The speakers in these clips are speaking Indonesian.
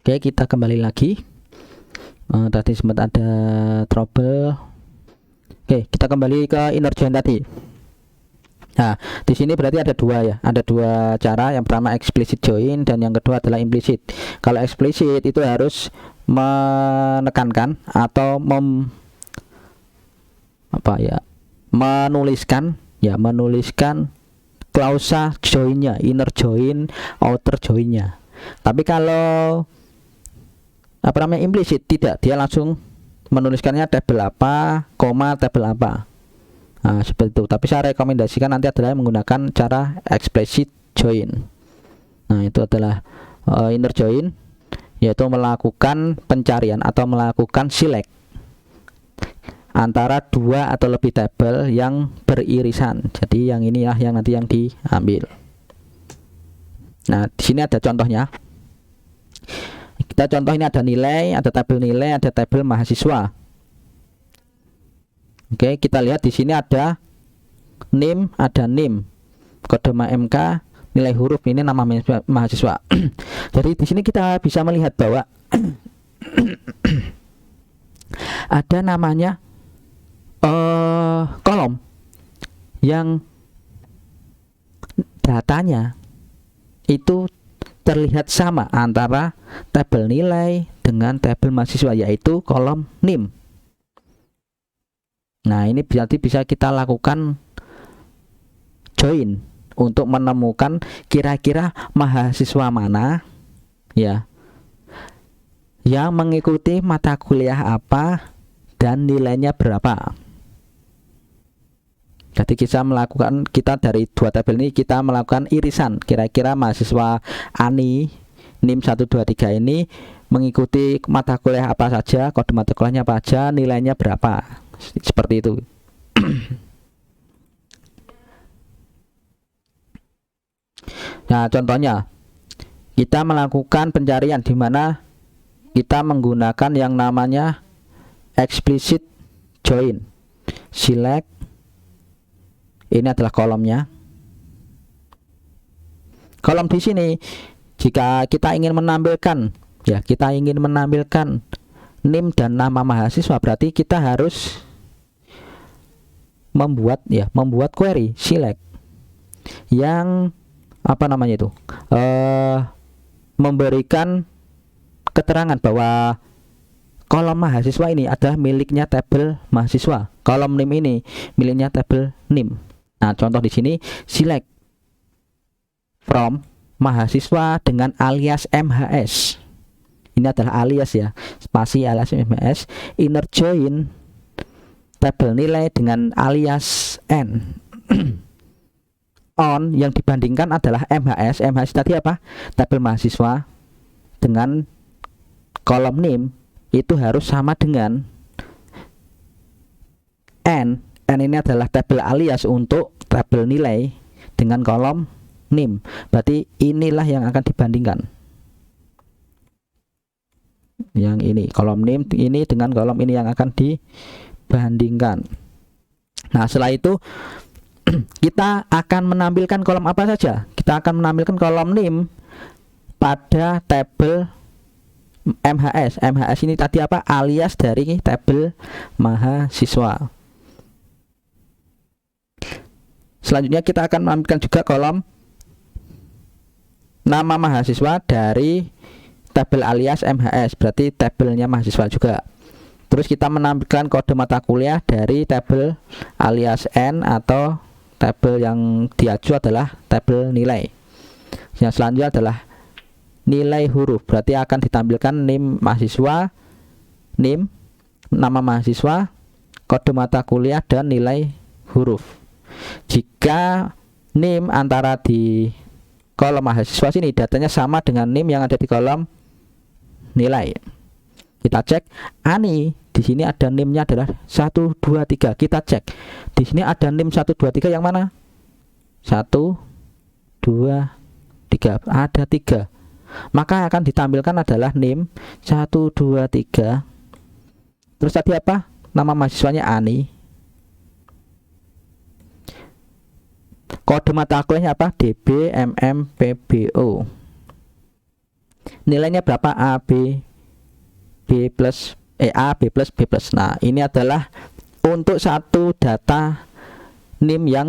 Oke, kita kembali lagi. Tadi sempat ada trouble. Oke, kita kembali ke inner join tadi. Nah, di sini berarti ada dua ya, ada dua cara. Yang pertama explicit join dan yang kedua adalah implicit. Kalau explicit itu harus menekankan atau menuliskan klausa joinnya, inner join, outer joinnya. Tapi kalau implisit tidak, dia langsung menuliskannya tabel apa, koma tabel apa. Nah, seperti itu. Tapi saya rekomendasikan nanti adalah menggunakan cara explicit join. Nah, itu adalah inner join, yaitu melakukan pencarian atau melakukan select antara dua atau lebih tabel yang beririsan. Jadi yang inilah yang nanti yang diambil. Nah, di sini ada contohnya. Kita contoh ini ada nilai, ada tabel nilai, ada tabel mahasiswa. Oke, kita lihat di sini ada NIM, kode MK, nilai huruf, ini nama mahasiswa. Jadi di sini kita bisa melihat bahwa ada namanya kolom yang datanya itu terlihat sama antara tabel nilai dengan tabel mahasiswa, yaitu kolom NIM. Nah, ini berarti bisa kita lakukan join untuk menemukan kira-kira mahasiswa mana ya yang mengikuti mata kuliah apa dan nilainya berapa. Jadi kita dari dua tabel ini kita melakukan irisan, kira-kira mahasiswa ANI NIM 123 ini mengikuti mata kuliah apa saja, kode mata kuliahnya apa saja, nilainya berapa. Seperti itu. Nah, contohnya kita melakukan pencarian di mana kita menggunakan yang namanya explicit join. Select, ini adalah kolomnya. Kolom di sini jika kita ingin menampilkan NIM dan nama mahasiswa, berarti kita harus membuat query select yang memberikan keterangan bahwa kolom mahasiswa ini adalah miliknya tabel mahasiswa, kolom NIM ini miliknya tabel NIM. Nah, contoh di sini select from mahasiswa dengan alias MHS. Ini adalah alias ya, spasi alias MHS, inner join tabel nilai dengan alias N. On yang dibandingkan adalah MHS. MHS tadi apa? Tabel mahasiswa dengan kolom NIM itu harus sama dengan N. N ini adalah tabel alias untuk tabel nilai dengan kolom NIM. Berarti inilah yang akan dibandingkan. Yang ini kolom NIM ini dengan kolom ini yang akan dibandingkan. Nah, setelah itu kita akan menampilkan kolom apa saja. Kita akan menampilkan kolom NIM pada tabel MHS. MHS ini tadi apa? Alias dari tabel mahasiswa. Selanjutnya kita akan menampilkan juga kolom nama mahasiswa dari tabel alias MHS, berarti tabelnya mahasiswa juga. Terus kita menampilkan kode mata kuliah dari tabel alias N atau tabel yang diaju adalah tabel nilai. Yang selanjutnya adalah nilai huruf, berarti akan ditampilkan NIM mahasiswa, NIM nama mahasiswa, kode mata kuliah dan nilai huruf. Jika NIM antara di kolom mahasiswa sini datanya sama dengan NIM yang ada di kolom nilai, kita cek ANI. Di sini ada NIM-nya adalah 123. Kita cek. Di sini ada NIM 123 yang mana? 1 2 3. Ada 3. Maka akan ditampilkan adalah NIM 123. Terus tadi apa? Nama mahasiswanya ANI. Kode mata kuliahnya apa? DB MM PBO. nilainya berapa? A, B, B plus A, B plus, B plus. Nah, ini adalah untuk satu data NIM yang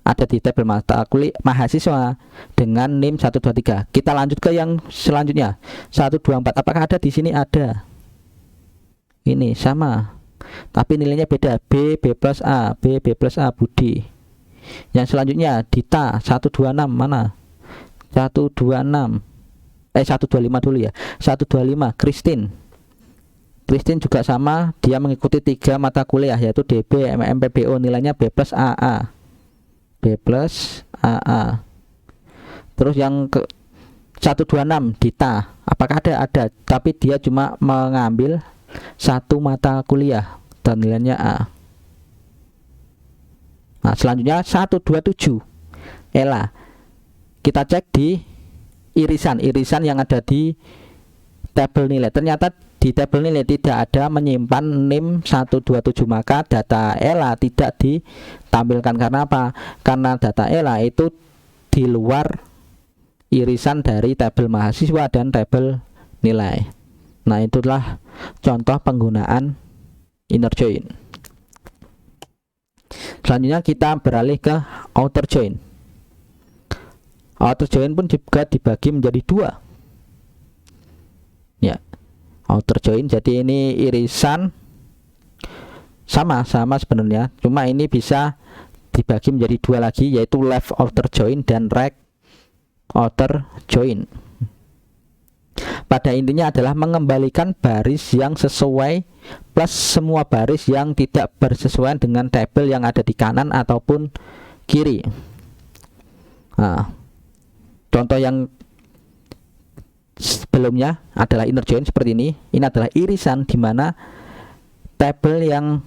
ada di tabel mata kuliah mahasiswa dengan NIM 123. Kita lanjut ke yang selanjutnya, 124. Apakah ada di sini? Ada. Ini sama, tapi nilainya beda. B, B plus A, B, B plus A, Budi. Yang selanjutnya Dita 126, mana? 126. 125 dulu ya. 125 Christine juga sama, dia mengikuti 3 mata kuliah yaitu DB, MM, PBO, nilainya B plus AA. B plus AA. Terus yang ke 126 Dita, apakah ada? Ada, tapi dia cuma mengambil 1 mata kuliah dan nilainya A. Nah, selanjutnya 127 Ella. Kita cek di irisan yang ada di tabel nilai. Ternyata di tabel nilai tidak ada menyimpan NIM 127, maka data Ella tidak ditampilkan. Karena apa? Karena data Ella itu di luar irisan dari tabel mahasiswa dan tabel nilai. Nah, itulah contoh penggunaan inner join. Selanjutnya kita beralih ke outer join. Outer join pun juga dibagi menjadi 2. Ya, outer join. Jadi ini irisan sama sebenarnya, cuma ini bisa dibagi menjadi 2 lagi, yaitu left outer join dan right outer join. Pada intinya adalah mengembalikan baris yang sesuai plus semua baris yang tidak bersesuaian dengan tabel yang ada di kanan ataupun kiri. Nah, contoh yang sebelumnya adalah inner join seperti ini. Ini adalah irisan di mana tabel yang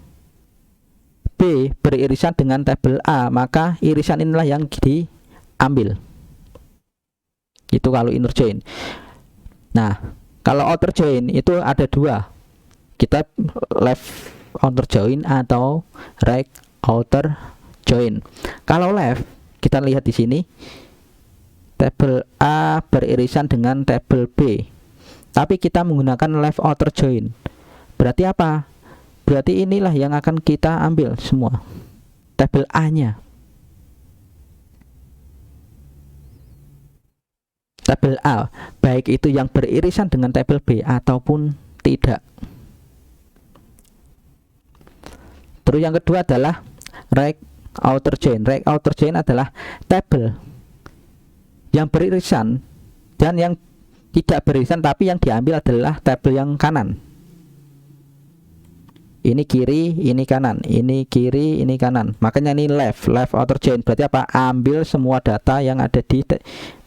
B beririsan dengan tabel A, maka irisan inilah yang diambil. Itu kalau inner join. Nah, kalau outer join itu ada 2. Kita left outer join atau right outer join. Kalau left, kita lihat di sini tabel A beririsan dengan tabel B, tapi kita menggunakan left outer join. Berarti apa? Berarti inilah yang akan kita ambil semua, tabel A-nya. Tabel A, baik itu yang beririsan dengan tabel B ataupun tidak. Terus yang kedua adalah right outer join. Right outer join adalah tabel yang beririsan dan yang tidak beririsan, tapi yang diambil adalah tabel yang kanan. Ini kiri, ini kanan, ini kiri, ini kanan. Makanya ini left outer join. Berarti apa? Ambil semua data yang ada di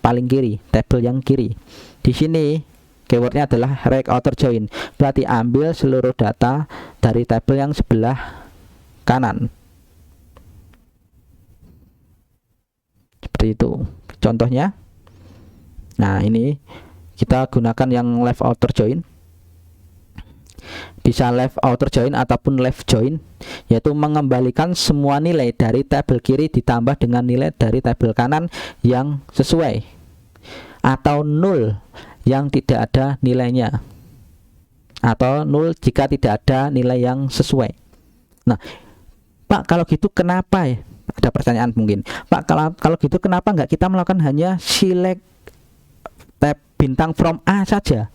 paling kiri, tabel yang kiri. Di sini keywordnya adalah right outer join. Berarti ambil seluruh data dari tabel yang sebelah kanan. Seperti itu contohnya. Nah, ini kita gunakan yang left outer join. Bisa left outer join ataupun left join, yaitu mengembalikan semua nilai dari tabel kiri ditambah dengan nilai dari tabel kanan yang sesuai, atau nol yang tidak ada nilainya, atau nol jika tidak ada nilai yang sesuai. Nah, Pak, kalau gitu kenapa ya? Ada pertanyaan mungkin, Pak, kalau gitu kenapa nggak kita melakukan hanya select tab bintang from A saja?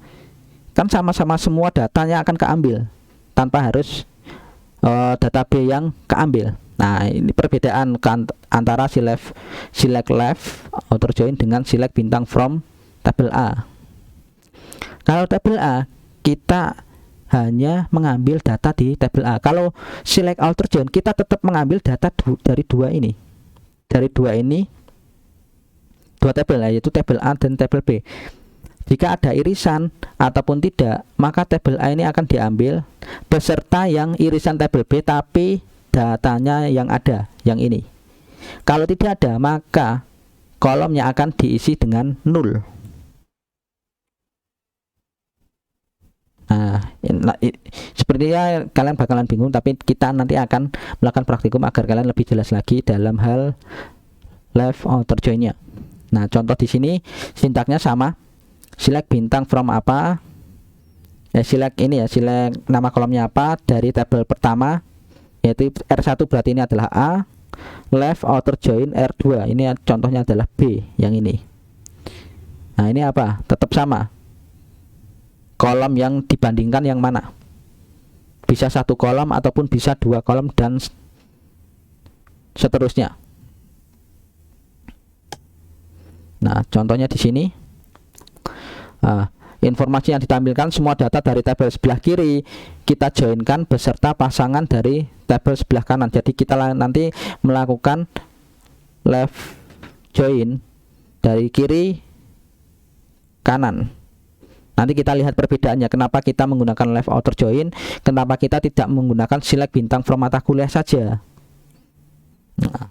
Kan sama-sama semua datanya akan keambil tanpa harus data B yang keambil. Nah, ini perbedaan antara select left outer join dengan select bintang from tabel A. Kalau tabel A, kita hanya mengambil data di tabel A. Kalau select outer join, kita tetap mengambil data dari 2 ini. Dari 2 ini, 2 tabel, yaitu tabel A dan tabel B. Jika ada irisan ataupun tidak, maka tabel A ini akan diambil beserta yang irisan tabel B, tapi datanya yang ada, yang ini. Kalau tidak ada, maka kolomnya akan diisi dengan 0. Nah, sepertinya kalian bakalan bingung, tapi kita nanti akan melakukan praktikum agar kalian lebih jelas lagi dalam hal left outer join-nya. Nah, contoh di sini sintaknya sama. select bintang from apa, select ini ya, select nama kolomnya apa dari tabel pertama, yaitu R1 berarti ini adalah A, left outer join R2, ini contohnya adalah B yang ini. Nah ini apa, tetap sama, kolom yang dibandingkan yang mana, bisa satu kolom ataupun bisa dua kolom dan seterusnya. Nah contohnya di sini, informasi yang ditampilkan semua data dari tabel sebelah kiri kita joinkan beserta pasangan dari tabel sebelah kanan. Jadi kita nanti melakukan left join dari kiri kanan. Nanti kita lihat perbedaannya, kenapa kita menggunakan left outer join, kenapa kita tidak menggunakan select bintang from mata kuliah saja. Nah,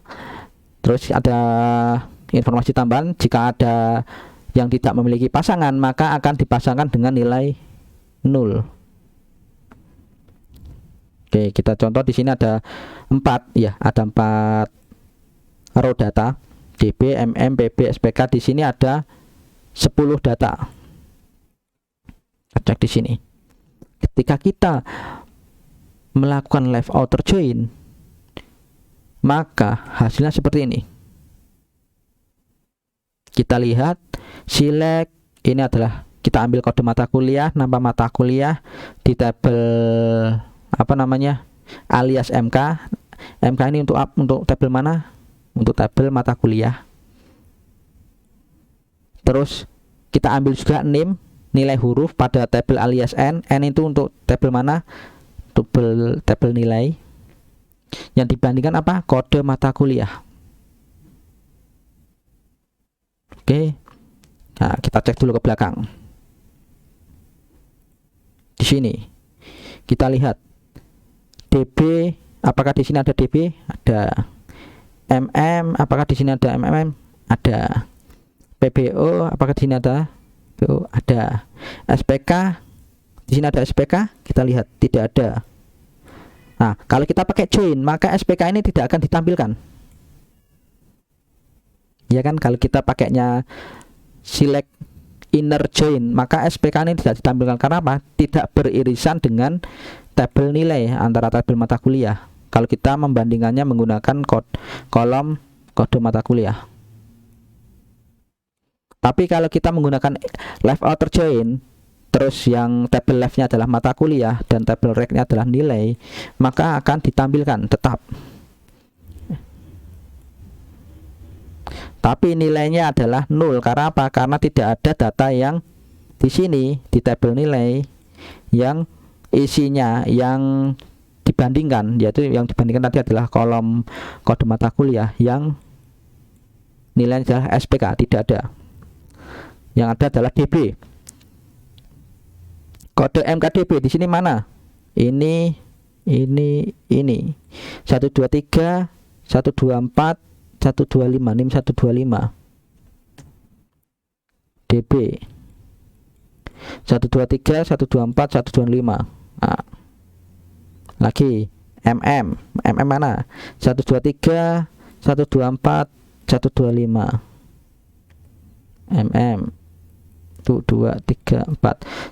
terus ada informasi tambahan, jika ada yang tidak memiliki pasangan maka akan dipasangkan dengan nilai 0. Oke, kita contoh di sini ada 4 ya, ada 4 row data DB, MM, PB, SPK. Di sini ada 10 data. Kita cek di sini. Ketika kita melakukan left outer join, maka hasilnya seperti ini. Kita lihat select, ini adalah kita ambil kode mata kuliah, nama mata kuliah di tabel apa namanya, alias MK. MK ini untuk tabel mana? Untuk tabel mata kuliah. Terus kita ambil juga name, nilai huruf pada tabel alias N. N itu untuk tabel mana? Tabel nilai. Yang dibandingkan apa? Kode mata kuliah. Oke. Nah, kita cek dulu ke belakang. Di sini kita lihat DB, apakah di sini ada DB? Ada. MM, apakah di sini ada MMM? Ada. PBO, apakah di sini ada? PBO, ada. SPK, di sini ada SPK? Kita lihat tidak ada. Nah, kalau kita pakai join, maka SPK ini tidak akan ditampilkan. Ya kan, kalau kita pakainya select inner join, maka SPK ini tidak ditampilkan. Karena apa? Tidak beririsan dengan tabel nilai antara tabel mata kuliah. Kalau kita membandingkannya menggunakan kolom kode mata kuliah. Tapi kalau kita menggunakan left outer join, terus yang tabel leftnya adalah mata kuliah dan tabel right-nya adalah nilai, maka akan ditampilkan tetap. Tapi nilainya adalah 0. Karena apa? Karena tidak ada data yang di sini di tabel nilai yang isinya yang dibandingkan, yaitu yang dibandingkan tadi adalah kolom kode mata kuliah yang nilainya adalah SPK, tidak ada. Yang ada adalah DB. Kode MKDB di sini mana? Ini 123 124 125, NIM 125 DB 123 124 125. Nah, lagi MM mana? 123 124 125 MM 1 2 3 4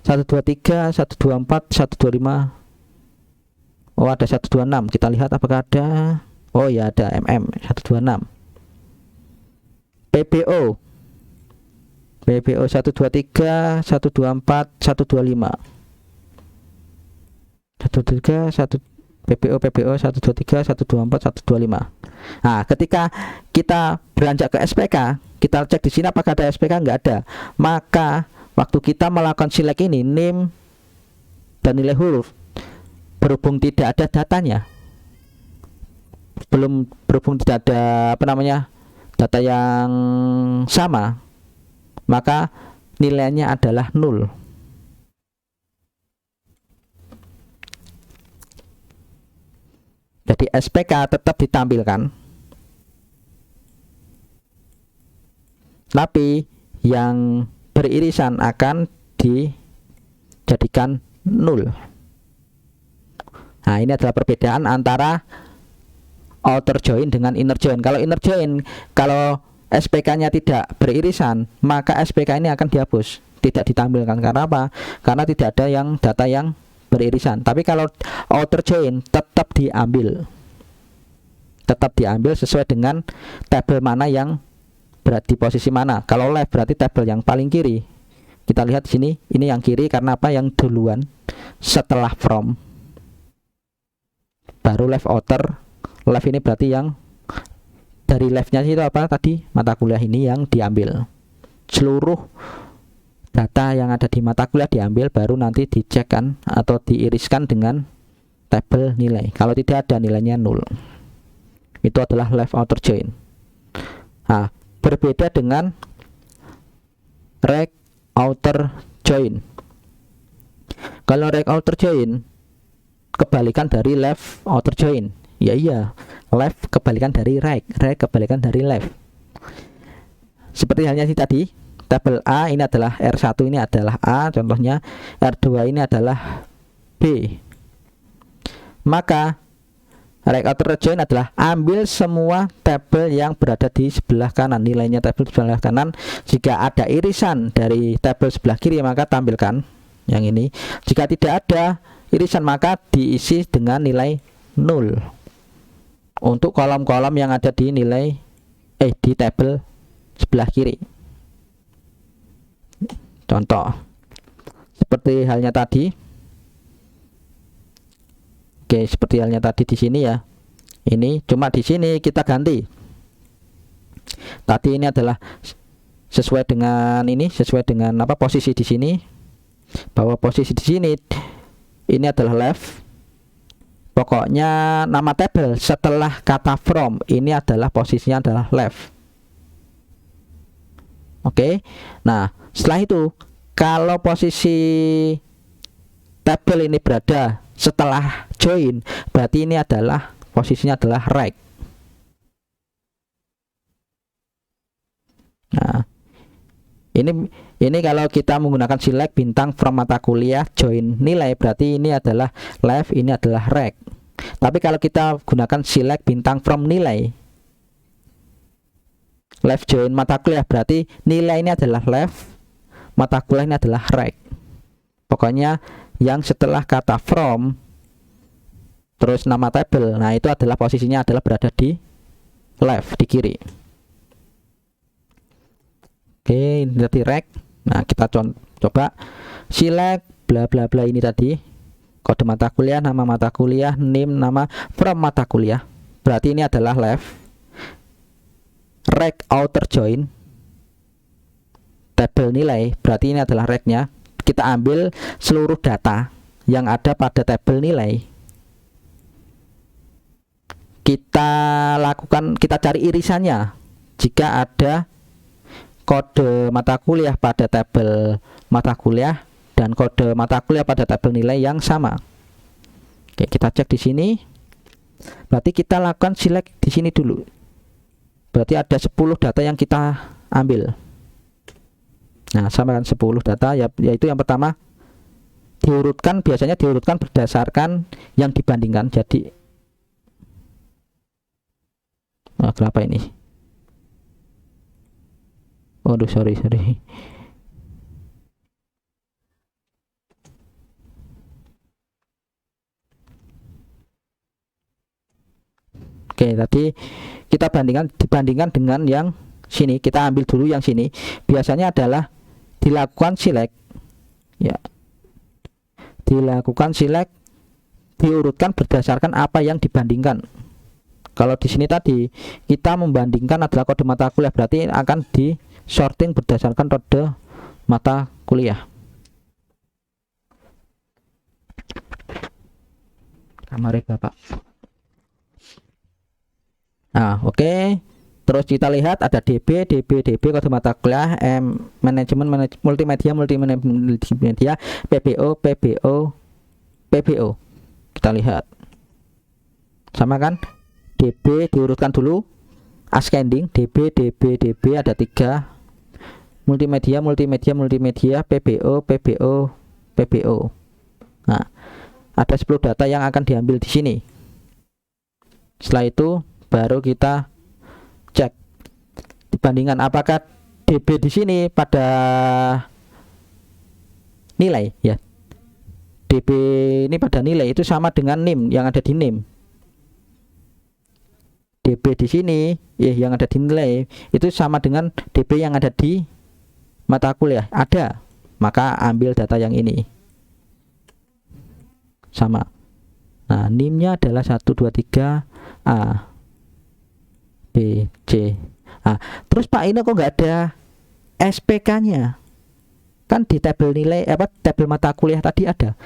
123 124 125. Oh, ada 126. Kita lihat apakah ada. Oh ya, ada MM 126. PBO 123 124 125 PBO 123 124 125. Nah, ketika kita beranjak ke SPK, kita cek di sini apakah ada SPK, nggak ada. Maka waktu kita melakukan select ini, name dan nilai huruf, berhubung tidak ada datanya, berhubung tidak ada data yang sama, maka nilainya adalah 0. Jadi SPK tetap ditampilkan, tapi yang beririsan akan dijadikan 0. Nah, ini adalah perbedaan antara outer join dengan inner join. Kalau SPK-nya tidak beririsan, maka SPK ini akan dihapus. tidak ditampilkan. Karena apa? Karena tidak ada yang data yang beririsan. Tapi kalau outer join tetap diambil sesuai dengan tabel mana yang berada di posisi mana. Kalau left berarti tabel yang paling kiri. Kita lihat di sini, ini yang kiri karena apa? Yang duluan setelah from, baru left outer. Left ini berarti yang dari leftnya itu apa tadi? Mata kuliah ini yang diambil. Seluruh data yang ada di mata kuliah diambil, baru nanti dicekkan atau diiriskan dengan tabel nilai. Kalau tidak ada, nilainya 0. Itu adalah left outer join. Nah, berbeda dengan right outer join. Kalau right outer join kebalikan dari left outer join. Ya iya, left kebalikan dari right kebalikan dari left. Seperti halnya si tadi, tabel A ini adalah R1 ini adalah A contohnya, R2 ini adalah B. Maka right outer join adalah ambil semua tabel yang berada di sebelah kanan, nilainya tabel di sebelah kanan. Jika ada irisan dari tabel sebelah kiri maka tampilkan yang ini. Jika tidak ada irisan maka diisi dengan nilai 0 untuk kolom-kolom yang ada di nilai di tabel sebelah kiri. Contoh seperti halnya tadi. Oke, seperti halnya tadi di sini ya. Ini cuma di sini kita ganti. Tadi ini adalah sesuai dengan apa posisi di sini. Bahwa posisi di sini ini adalah left. Pokoknya nama tabel setelah kata from ini adalah posisinya adalah left. Oke. Nah, setelah itu kalau posisi tabel ini berada setelah join, berarti ini adalah posisinya adalah right. Nah, ini kalau kita menggunakan select bintang from mata kuliah join nilai, berarti ini adalah left, ini adalah right. Tapi kalau kita gunakan select bintang from nilai left join mata kuliah, berarti nilai ini adalah left, mata kuliah ini adalah right. Pokoknya yang setelah kata from terus nama tabel, nah itu adalah posisinya adalah berada di left, di kiri. Oke, ini tadi right. Nah, kita coba select bla bla bla ini tadi, kode mata kuliah, nama mata kuliah, name, nama from mata kuliah, berarti ini adalah left. Right outer join tabel nilai, berarti ini adalah right-nya. Kita ambil seluruh data yang ada pada tabel nilai, kita cari irisannya. Jika ada kode mata kuliah pada tabel mata kuliah dan kode mata kuliah pada tabel nilai yang sama. Oke, kita cek di sini. Berarti kita lakukan select di sini dulu. Berarti ada 10 data yang kita ambil. Nah, sama kan 10 data yaitu yang pertama biasanya diurutkan berdasarkan yang dibandingkan. Jadi kenapa ini? Waduh, sorry. Oke, tadi kita dibandingkan dengan yang sini. Kita ambil dulu yang sini. Biasanya adalah dilakukan select. Ya. Dilakukan select, diurutkan berdasarkan apa yang dibandingkan. Kalau di sini tadi kita membandingkan adalah kode mata kuliah, berarti akan di sorting berdasarkan kode mata kuliah. Kamar Bapak. Nah, oke. Terus kita lihat ada DB kode mata kuliah, manajemen multimedia PBO. Kita lihat. Sama kan? DB diurutkan dulu ascending, DB ada 3, multimedia PBO. Nah, ada 10 data yang akan diambil di sini. Setelah itu baru kita cek dibandingkan apakah DB di sini pada nilai ya. DB ini pada nilai itu sama dengan NIM yang ada di NIM. DB di sini ya yang ada di nilai itu sama dengan DB yang ada di mata kuliah. Ada. Maka ambil data yang ini. Sama. Nah, NIM-nya adalah 1 2 3 A B C. Terus Pak ini kok nggak ada SPK-nya? Kan di tabel nilai tabel mata kuliah tadi ada.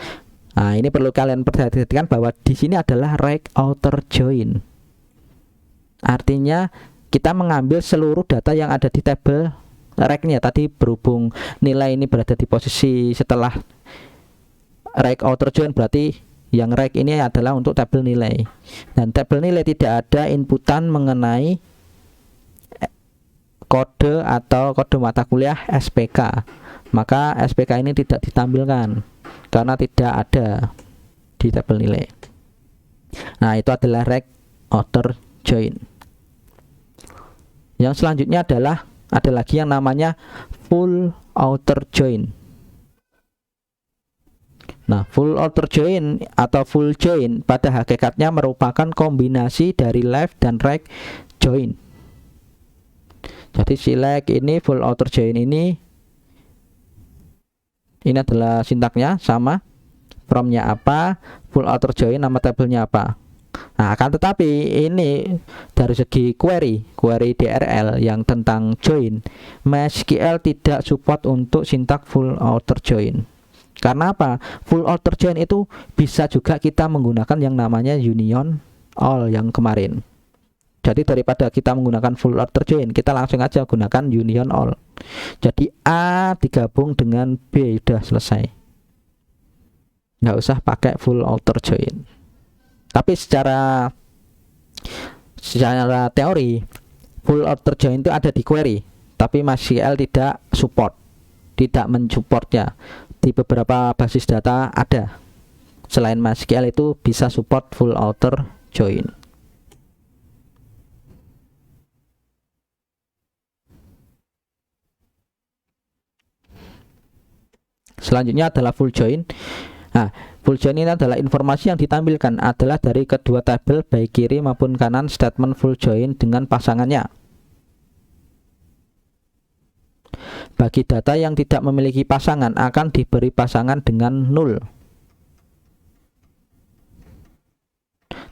Nah, ini perlu kalian perhatikan bahwa di sini adalah rect outer join. Artinya kita mengambil seluruh data yang ada di tabel rect-nya tadi, berhubung nilai ini berada di posisi setelah rect outer join, berarti yang rect ini adalah untuk tabel nilai. Dan tabel nilai tidak ada inputan mengenai kode atau kode mata kuliah SPK. Maka SPK ini tidak ditampilkan karena tidak ada di tabel nilai. Nah, itu adalah rect outer join. Yang selanjutnya adalah ada lagi yang namanya full outer join. Nah, full outer join atau full join pada hakikatnya merupakan kombinasi dari left dan right join. Jadi select ini full outer join ini adalah sintaknya sama, from-nya apa, full outer join nama tabelnya apa. Nah, akan tetapi ini dari segi query DRL yang tentang join, MySQL tidak support untuk sintak full outer join. Karena apa? Full outer join itu bisa juga kita menggunakan yang namanya union all yang kemarin. Jadi daripada kita menggunakan full outer join, kita langsung aja gunakan union all. Jadi A digabung dengan B, udah selesai. Nggak usah pakai full outer join. Tapi secara teori full outer join itu ada di query, tapi MySQL tidak support, tidak mensupportnya. Di beberapa basis data ada. Selain MySQL itu bisa support full outer join. Selanjutnya adalah full join. Nah, full join ini adalah informasi yang ditampilkan adalah dari kedua tabel baik kiri maupun kanan statement full join dengan pasangannya. Bagi data yang tidak memiliki pasangan akan diberi pasangan dengan 0.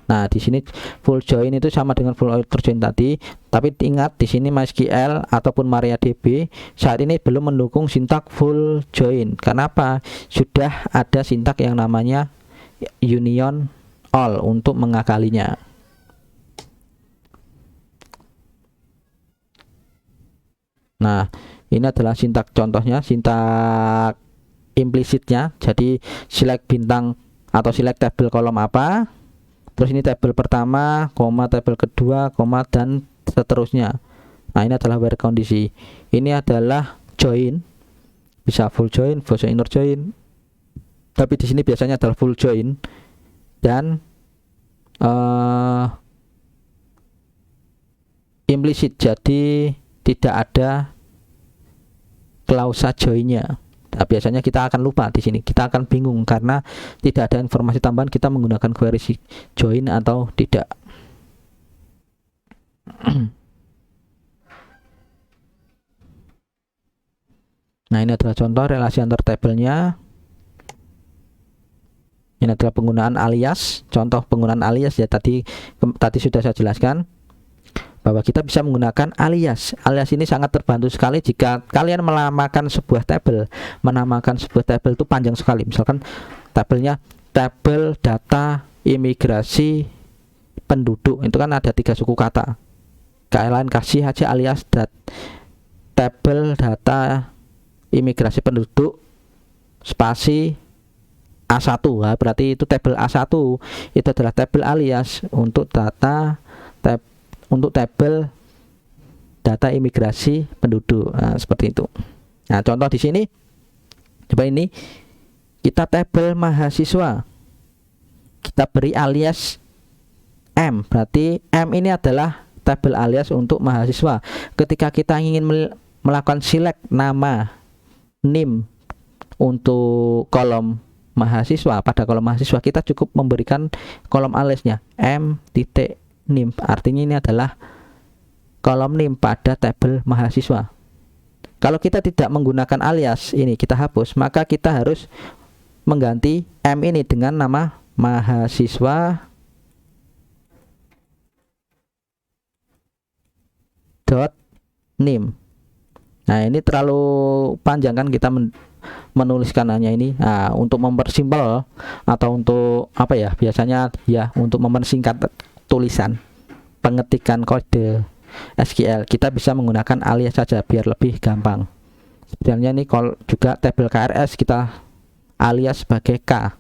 Nah, di sini full join itu sama dengan full outer join tadi, tapi ingat di sini MySQL ataupun MariaDB saat ini belum mendukung sintak full join. Kenapa? Sudah ada sintak yang namanya union all untuk mengakalinya. Nah, ini adalah sintak contohnya, sintak implisitnya. Jadi select bintang atau select tabel kolom apa, terus ini tabel pertama, koma tabel kedua, koma dan seterusnya. Nah, ini adalah where kondisi. Ini adalah join, bisa full join, full inner join. Tapi di sini biasanya adalah full join dan implisit. Jadi tidak ada klausa joinnya. Nah, biasanya kita akan lupa di sini, kita akan bingung karena tidak ada informasi tambahan kita menggunakan query join atau tidak. Nah, ini adalah contoh relasi antar tabelnya. Ini adalah penggunaan alias, contoh penggunaan alias ya, tadi sudah saya jelaskan bahwa kita bisa menggunakan alias. Alias ini sangat terbantu sekali jika kalian menamakan sebuah tabel. Menamakan sebuah tabel itu panjang sekali. Misalkan tabelnya tabel data imigrasi penduduk, itu kan ada 3 suku kata. Kalian kasih aja alias tabel data imigrasi penduduk spasi A1. Nah, berarti itu tabel A1 itu adalah tabel alias untuk tabel data imigrasi penduduk. Nah, seperti itu. Nah, contoh di sini coba ini kita tabel mahasiswa. Kita beri alias M. Berarti M ini adalah tabel alias untuk mahasiswa. Ketika kita ingin melakukan select nama, NIM untuk kolom mahasiswa, pada kolom mahasiswa kita cukup memberikan kolom aliasnya m titik nim, artinya ini adalah kolom nim pada tabel mahasiswa. Kalau kita tidak menggunakan alias ini, kita hapus, maka kita harus mengganti m ini dengan nama mahasiswa dot nim. Nah, ini terlalu panjang kan kita menuliskan hanya ini. Nah, untuk mempersimpel atau untuk apa ya, biasanya ya untuk mempersingkat tulisan pengetikan kode SQL, kita bisa menggunakan alias saja biar lebih gampang. Sebenarnya ini kalau juga tabel KRS kita alias sebagai K.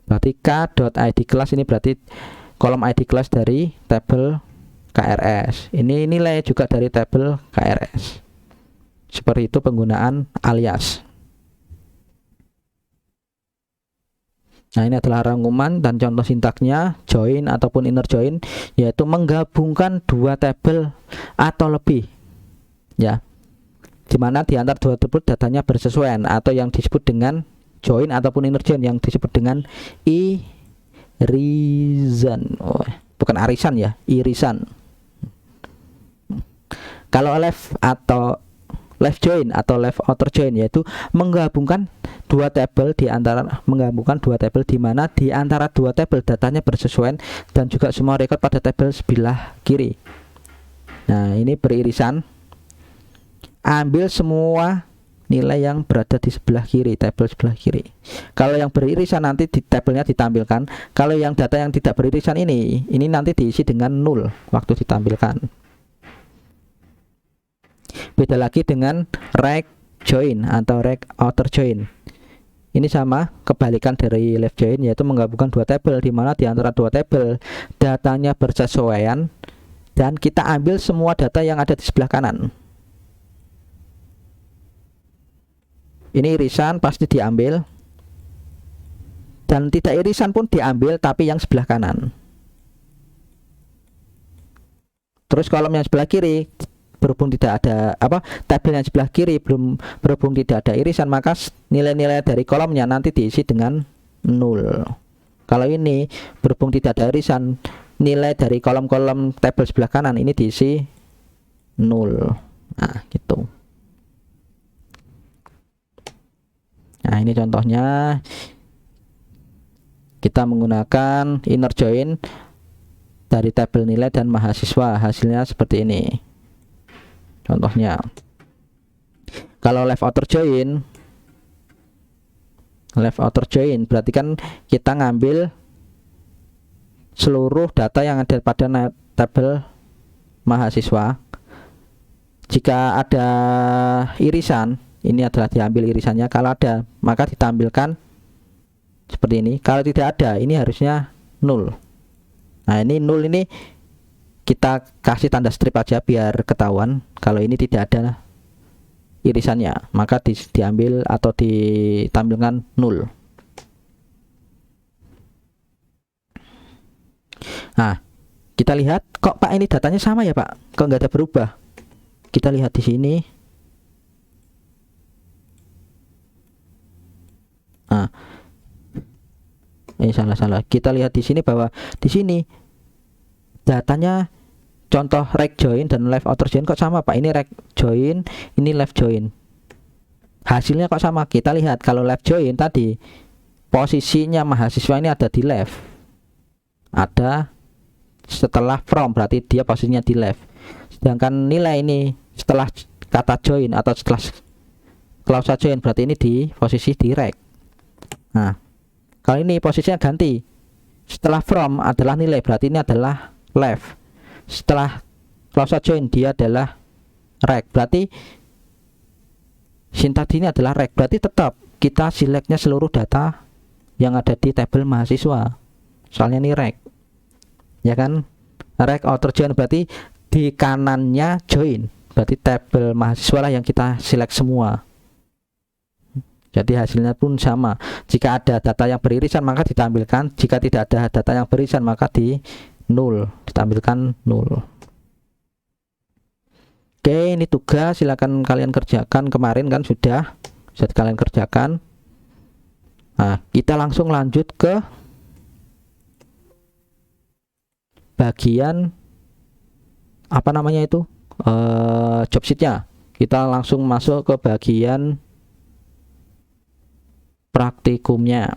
Berarti k.id class ini berarti kolom ID class dari tabel KRS. Ini nilai juga dari tabel KRS. Seperti itu penggunaan alias. Nah, ini adalah rangkuman dan contoh sintaksnya join ataupun inner join, yaitu menggabungkan dua tabel atau lebih, ya, dimana di antara dua tabel datanya bersesuaian, atau yang disebut dengan join ataupun inner join yang disebut dengan irisan. Bukan arisan ya, irisan. Kalau left join atau left outer join, yaitu menggabungkan dua tabel di mana di antara dua tabel datanya bersesuaian dan juga semua record pada tabel sebelah kiri. Nah, ini beririsan. Ambil semua nilai yang berada di sebelah kiri, tabel sebelah kiri. Kalau yang beririsan nanti di tabelnya ditampilkan. Kalau yang data yang tidak beririsan ini nanti diisi dengan 0 waktu ditampilkan. Beda lagi dengan right join atau right outer join. Ini sama, kebalikan dari left join, yaitu menggabungkan dua tabel di mana di antara dua tabel datanya bersesuaian dan kita ambil semua data yang ada di sebelah kanan. Ini irisan pasti diambil, dan tidak irisan pun diambil tapi yang sebelah kanan. Terus kolom yang sebelah kiri, berhubung tidak ada tabel yang sebelah kiri berhubung tidak ada irisan, maka nilai-nilai dari kolomnya nanti diisi dengan 0. Kalau ini berhubung tidak ada irisan, nilai dari kolom-kolom tabel sebelah kanan ini diisi 0. Nah, gitu. Nah, ini contohnya kita menggunakan inner join dari tabel nilai dan mahasiswa, hasilnya seperti ini. Contohnya, kalau left outer join berarti kan kita ngambil seluruh data yang ada pada tabel mahasiswa. Jika ada irisan, ini adalah diambil irisannya. Kalau ada, maka ditampilkan seperti ini. Kalau tidak ada, ini harusnya 0. Nah, ini 0 ini kita kasih tanda strip aja biar ketahuan kalau ini tidak ada irisannya, maka diambil atau ditampilkan 0. Nah, kita lihat kok Pak ini datanya sama ya Pak, kok nggak ada berubah. Kita lihat di sini. Nah, ini salah. Kita lihat di sini bahwa di sini datanya contoh right join dan left outer join kok sama Pak. Ini right join, ini left join. Hasilnya kok sama. Kita lihat kalau left join tadi posisinya mahasiswa ini ada di left. Ada setelah from, berarti dia posisinya di left. Sedangkan nilai ini setelah kata join atau setelah klausa join berarti ini di posisi di right. Nah, kalau ini posisinya ganti. Setelah from adalah nilai, berarti ini adalah left. Setelah klausa join dia adalah right, berarti sintaks ini adalah right. Berarti tetap kita selectnya seluruh data yang ada di tabel mahasiswa, soalnya ini right, ya kan. Right outer join berarti di kanannya join, berarti tabel mahasiswa lah yang kita select semua. Jadi hasilnya pun sama. Jika ada data yang beririsan maka ditampilkan, jika tidak ada data yang beririsan maka di 0, ditampilkan 0. Oke, ini tugas silakan kalian kerjakan. Kemarin kan sudah bisa kalian kerjakan. Nah, kita langsung lanjut ke bagian apa namanya itu, job sheetnya. Kita langsung masuk ke bagian praktikumnya.